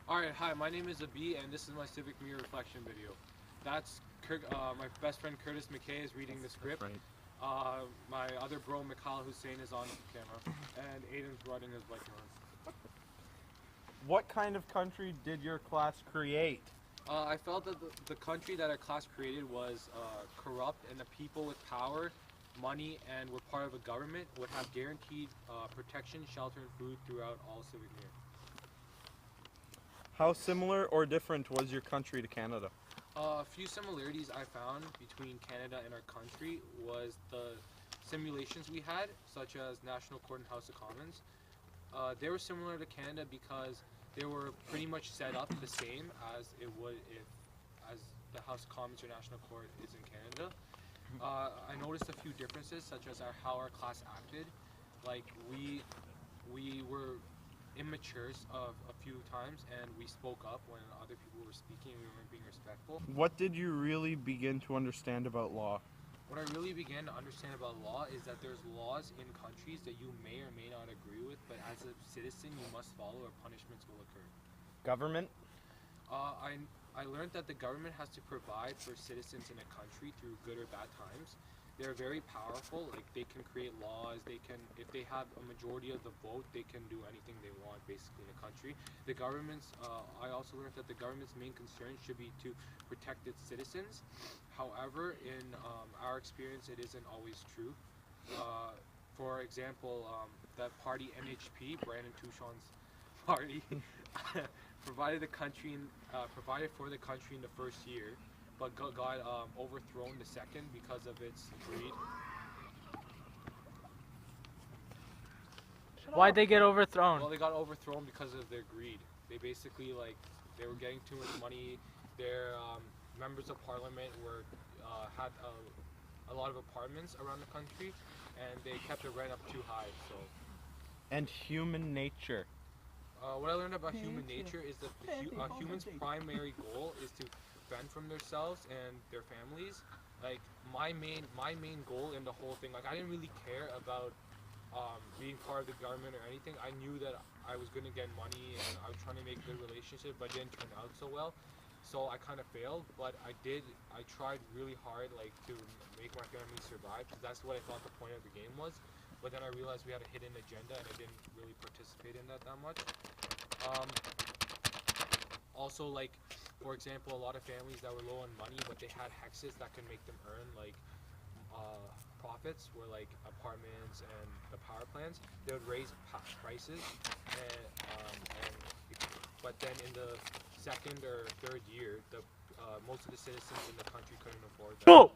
Alright, hi, my name is Abi, and this is my Civic mirror reflection video. That's my best friend Curtis McKay is reading the script. Right. My other bro, Mikhail Hussein, is on camera, and Aiden's riding his bike around. What kind of country did your class create? I felt that the country that our class created was corrupt, and the people with power, money, and were part of a government would have guaranteed protection, shelter, and food throughout all Civic year. How similar or different was your country to Canada? A few similarities I found between Canada and our country was the simulations we had, such as National Court and House of Commons. They were similar to Canada because they were pretty much set up the same as it would as the House of Commons or National Court is in Canada. I noticed a few differences, such as how our class acted. Like we were immature a few times, and we spoke up when other people were speaking. We weren't being respectful. What did you really begin to understand about law? What I really began to understand about law is that there's laws in countries that you may or may not agree with, but as a citizen you must follow or punishments will occur. Government? I learned that the government has to provide for citizens in a country through good or bad times. They're very powerful, like they can create laws, if they have a majority of the vote, they can do anything they want basically in a country. The government's, I also learned that the government's main concern should be to protect its citizens. However, in our experience, it isn't always true. For example, that party NHP, Brandon Touchon's party, provided for the country in the first year, but got overthrown the second because of its greed. Why'd they get overthrown? Well, they got overthrown because of their greed. They basically, they were getting too much money. Their members of parliament had a lot of apartments around the country, and they kept the rent up too high. So. And human nature. What I learned about human nature is that a human's primary goal is to fend from themselves and their families. Like my main goal in the whole thing, I didn't really care about being part of the government or anything. I knew that I was gonna get money and I was trying to make a good relationship, but it didn't turn out so well. So I kind of failed, but I tried really hard to make my family survive, because that's what I thought the point of the game was. But then I realized we had a hidden agenda, and I didn't really participate in that much. Also, for example, a lot of families that were low on money, but they had hexes that can make them earn profits, were apartments and the power plants. They would raise prices, but then in the second or third year, most of the citizens in the country couldn't afford that. Oh!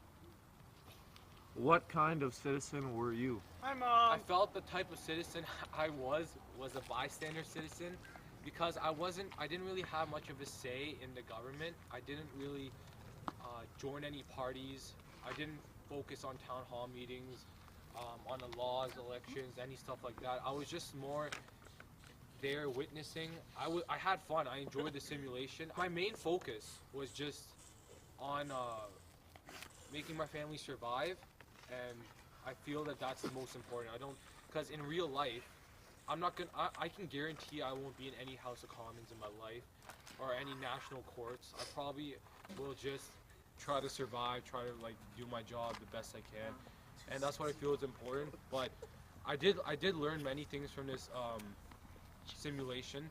What kind of citizen were you? I felt the type of citizen I was a bystander citizen, because I didn't really have much of a say in the government. I didn't really join any parties. I didn't focus on town hall meetings, on the laws, elections, any stuff like that. I was just more there witnessing. I had fun. I enjoyed the simulation. My main focus was just on making my family survive, and I feel that that's the most important. Because in real life, I can guarantee I won't be in any House of Commons in my life, or any national courts. I probably will just try to survive, try to do my job the best I can, and that's what I feel is important. But I did learn many things from this simulation.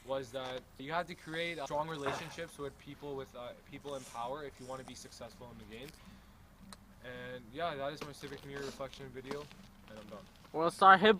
Was that you have to create strong relationships with people in power if you want to be successful in the game. And yeah, that is my Civic mirror reflection video, and I'm done. Well, start hip.